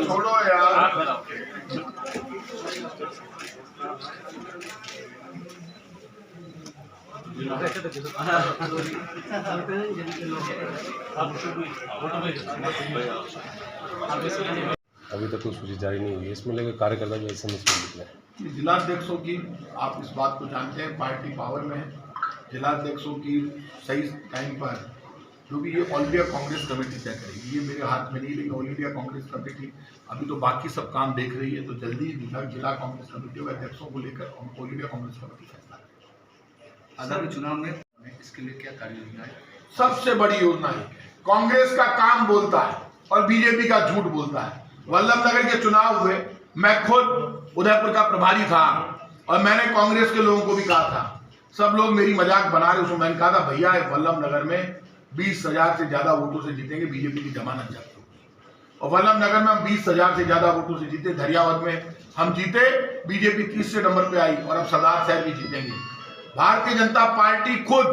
छोड़ो यार। अभी तक कोई सूची जारी नहीं हुई है, इसमें लेकर कार्यकर्ता भी एसएमएस में निकले। जिलाध्यक्षों की आप इस बात को जानते हैं, पार्टी पावर में है। जिलाध्यक्षों की सही टाइम पर, क्योंकि ये ऑल इंडिया कांग्रेस कमेटी तय करेगी, ये मेरे हाथ में नहीं, लेकिन ऑल इंडिया कांग्रेस कमेटी अभी तो बाकी सब काम देख रही है, तो जल्दी जिला कांग्रेस कमेटी और अध्यक्षों को लेकर ऑल इंडिया कांग्रेस कमेटी फैसला करेगी। आगामी चुनाव में इसके लिए क्या कार्य योजना है? सबसे बड़ी योजना है, कांग्रेस का काम बोलता है और बीजेपी का झूठ बोलता है। वल्लभनगर के चुनाव हुए, मैं खुद उदयपुर का प्रभारी था और मैंने कांग्रेस के लोगों को भी कहा था, सब लोग मेरी मजाक बना रहे, उसमें मैंने कहा था भैया वल्लभनगर में 20,000 से ज्यादा वोटों से जीतेंगे, बीजेपी की जमानत जाती होगी। और वल्लभनगर में हम 20,000 से ज्यादा वोटों से जीते, धरियावद में हम जीते, बीजेपी तीसरे नंबर पे आई और अब सरदार शहर भी जीतेंगे। भारतीय जनता पार्टी खुद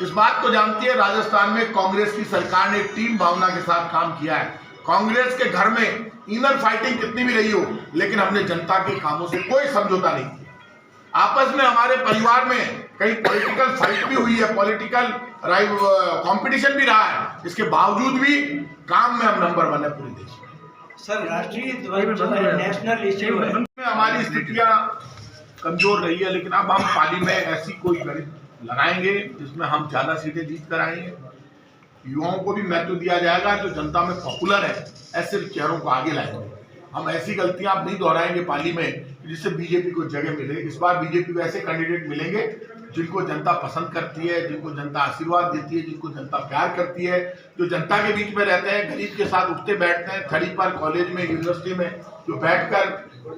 इस बात को जानती है, राजस्थान में कांग्रेस की सरकार ने टीम भावना के साथ काम किया है। कांग्रेस के घर में इनर फाइटिंग कितनी भी रही हो, लेकिन हमने जनता के कामों से कोई समझौता नहीं किया। आपस में हमारे परिवार में कई पॉलिटिकल फाइट भी हुई है, पॉलिटिकल कंपटीशन भी रहा है, इसके बावजूद भी काम में हम नंबर 1 है पूरे देश में। सर, राष्ट्रीय ध्वज नेशनल इश्यू है, हमारी स्थितियां कमजोर रही है, लेकिन अब हम पाली में ऐसी कोई गणित लगाएंगे जिसमें हम ज्यादा सीटें जीत कर आएंगे। युवाओं को भी महत्व दिया जाएगा, जो जनता में पॉपुलर है, ऐसे चेहरों को आगे लाएंगे। हम ऐसी गलतियां अब नहीं दोहराएंगे पाली में जिससे बीजेपी को जगह मिले। इस बार बीजेपी को ऐसे कैंडिडेट मिलेंगे जिनको जनता पसंद करती है, जिनको जनता आशीर्वाद देती है, जिनको जनता प्यार करती है, जो जनता के बीच में रहते हैं, गरीब के साथ उठते बैठते हैं, खड़ी पर, कॉलेज में, यूनिवर्सिटी में जो बैठकर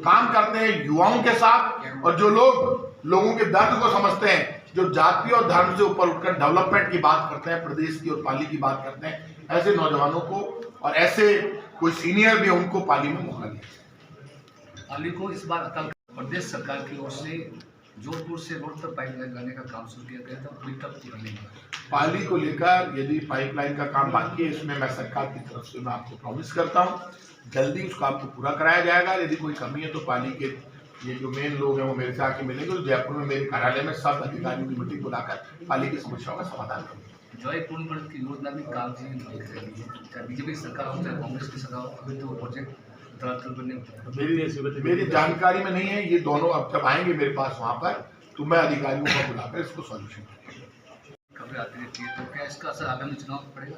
काम करते हैं युवाओं के साथ, और जो लोगों के दर्द को समझते हैं, जो जाति और धर्म से ऊपर उठकर डेवलपमेंट की बात करते हैं, प्रदेश की और पाली की बात करते हैं, ऐसे नौजवानों को और ऐसे कोई सीनियर भी उनको पाली में मौका दिया। पाली को इस बार अकाल प्रदेश सरकार की ओर से जोधपुर से रोड तक पाइपलाइन लगाने का काम शुरू किया गया था, अभी तक पूरा नहीं हुआ। पाली को लेकर यदि पाइपलाइन का काम बाकी है, इसमें मैं सरकार की तरफ से मैं आपको प्रॉमिस करता हूँ जल्दी उस काम को पूरा कराया जाएगा। यदि कोई कमी है तो पाली के ये जो मेन लोग हैं वो मेरे से आके मिलेंगे, तो जयपुर में मेरे कार्यालय में सब अधिकारियों की मीटिंग बुलाकर पाली की समस्याओं का समाधान करेंगे। जयपुर की योजना भी कागजी दिख रही है, चाहे बीजेपी सरकार हो चाहे कांग्रेस की सरकार हो, अभी तो प्रोजेक्ट मेरी जानकारी में नहीं है। ये दोनों अब जब आएंगे मेरे पास वहाँ पर, तो मैं अधिकारियों को बुलाकर इसको सॉल्यूशन खबरें आती रहती है, तो क्या इसका असर आगामी चुनाव पर पड़ेगा?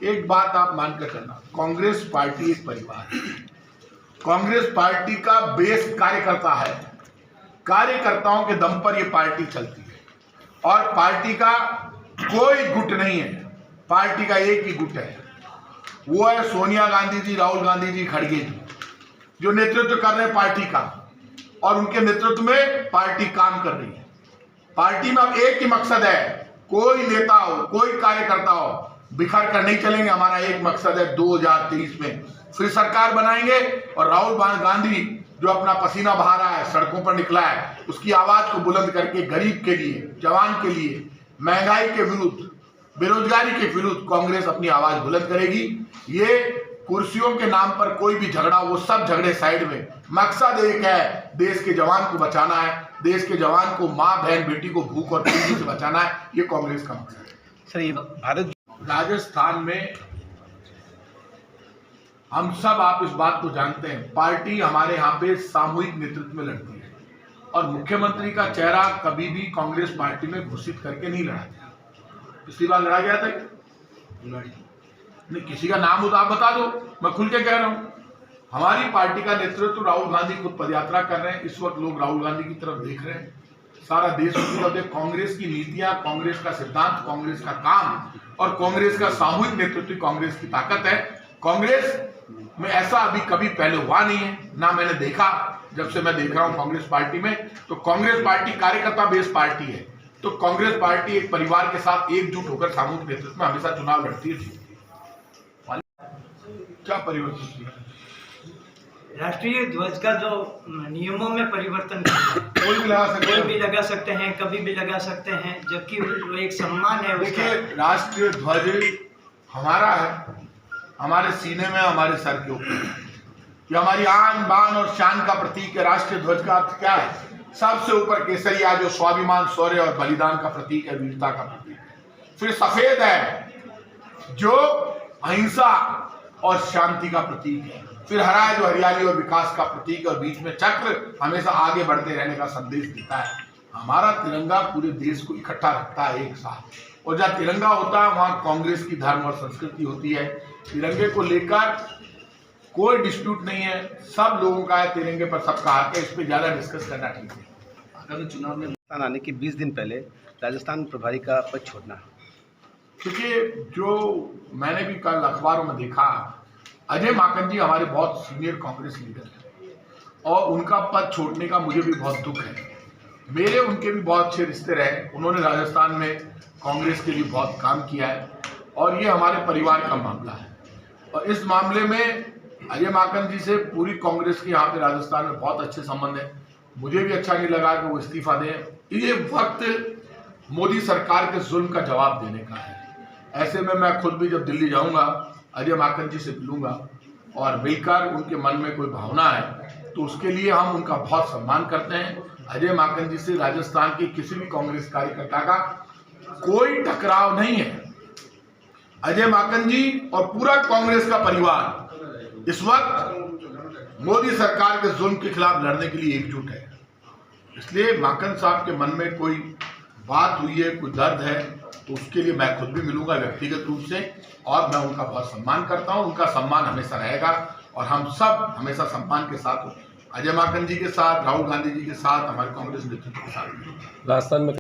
एक बात आप मानकर चलना, कांग्रेस पार्टी एक परिवार है। कांग्रेस पार्टी का बेस कार्यकर्ता है, कार्यकर्ताओं के दम पर यह पार्टी चलती है और पार्टी का कोई गुट नहीं है, पार्टी का एक ही गुट है, वो है सोनिया गांधी जी, राहुल गांधी जी, खड़गे जी, जो नेतृत्व कर रहे हैं पार्टी का, और उनके नेतृत्व में पार्टी काम कर रही है। पार्टी में अब एक ही मकसद है, कोई नेता हो, कोई कार्यकर्ता हो, बिखर कर नहीं चलेंगे। हमारा एक मकसद है, 2023 में फिर सरकार बनाएंगे और राहुल गांधी जो अपना पसीना बहा रहा है, सड़कों पर निकला है, उसकी आवाज को बुलंद करके गरीब के लिए, जवान के लिए, महंगाई के विरुद्ध, बेरोजगारी के विरुद्ध कांग्रेस अपनी आवाज बुलंद करेगी। ये कुर्सियों के नाम पर कोई भी झगड़ा, वो सब झगड़े साइड में, मकसद एक है, देश के जवान को बचाना है, देश के जवान को, माँ बहन बेटी को भूख और तेजी से बचाना है, ये कांग्रेस का मकसद है। सर, ये भारत राजस्थान में हम सब, आप इस बात को जानते हैं, पार्टी हमारे यहाँ पे सामूहिक नेतृत्व में लड़ती है और मुख्यमंत्री का चेहरा कभी भी कांग्रेस पार्टी में घोषित करके नहीं लड़ा गया। पिछली बार लड़ा गया था नहीं, किसी का नाम हो तो आप बता दो, मैं खुल के कह रहा हूं। हमारी पार्टी का नेतृत्व राहुल गांधी खुद पदयात्रा कर रहे हैं, इस वक्त लोग राहुल गांधी की तरफ देख रहे हैं, सारा देश उनकी तरफ देख। कांग्रेस की नीतियां, कांग्रेस का सिद्धांत, कांग्रेस का काम और कांग्रेस का सामूहिक नेतृत्व कांग्रेस की ताकत है। कांग्रेस में ऐसा अभी कभी पहले हुआ नहीं है, ना मैंने देखा। जब से मैं देख रहा हूं कांग्रेस पार्टी में, तो कांग्रेस पार्टी कार्यकर्ता बेस्ड पार्टी है, तो कांग्रेस पार्टी एक परिवार के साथ एकजुट होकर सामूहिक नेतृत्व में हमेशा चुनाव लड़ती है। क्या परिवर्तन किया? राष्ट्रीय ध्वज का जो नियमों में परिवर्तन कोई भी लगा सकते हैं, कभी भी लगा सकते हैं, जबकि वो एक सम्मान है। देखिए, राष्ट्रीय ध्वज हमारा है, हमारे सीने में, हमारे सर के ऊपर है। ये हमारी आन बान और शान का प्रतीक है। राष्ट्रीय ध्वज का अर्थ क्या है? सबसे ऊपर केसरिया, जो स्वाभिमान, शौर्य और बलिदान का प्रतीक है, वीरता का प्रतीक है। फिर सफेद है जो अहिंसा और शांति का प्रतीक है। फिर हरा है जो हरियाली और विकास का प्रतीक है, और बीच में चक्र हमेशा आगे बढ़ते रहने का संदेश देता है। हमारा तिरंगा पूरे देश को इकट्ठा रखता है एक साथ, और जहाँ तिरंगा होता है वहाँ कांग्रेस की धर्म और संस्कृति होती है। तिरंगे को लेकर कोई डिस्प्यूट नहीं है, सब लोगों का है, तिरंगे पर सबका हक है, इस पर ज्यादा डिस्कस करना ठीक है। आगामी चुनाव में राजस्थान आने के 20 दिन पहले राजस्थान प्रभारी का पद छोड़ना, क्योंकि जो मैंने भी कल अखबारों में देखा, अजय माकन जी हमारे बहुत सीनियर कांग्रेस लीडर हैं, और उनका पद छोड़ने का मुझे भी बहुत दुख है। मेरे उनके भी बहुत अच्छे रिश्ते रहे, उन्होंने राजस्थान में कांग्रेस के लिए बहुत काम किया है, और ये हमारे परिवार का मामला है। और इस मामले में अजय माकन जी से पूरी कांग्रेस के यहाँ पे राजस्थान में बहुत अच्छे संबंध है। मुझे भी अच्छा नहीं लगा कि वो इस्तीफा दें। ये वक्त मोदी सरकार के जुल्म का जवाब देने का है। ऐसे में मैं खुद भी जब दिल्ली जाऊंगा, अजय माकन जी से मिलूंगा, और मिलकर उनके मन में कोई भावना है तो उसके लिए हम उनका बहुत सम्मान करते हैं। अजय माकन जी से राजस्थान के किसी भी कांग्रेस कार्यकर्ता का कोई टकराव नहीं है। अजय माकन जी और पूरा कांग्रेस का परिवार इस वक्त मोदी सरकार के जुल्म के खिलाफ लड़ने के लिए एकजुट है। इसलिए माकन साहब के मन में कोई बात हुई है, कोई दर्द है, तो उसके लिए मैं खुद भी मिलूंगा व्यक्तिगत रूप से, और मैं उनका बहुत सम्मान करता हूं। उनका सम्मान हमेशा रहेगा, और हम सब हमेशा सम्मान के साथ अजय माकन जी के साथ, राहुल गांधी जी के साथ, हमारे कांग्रेस नेतृत्व के साथ राजस्थान में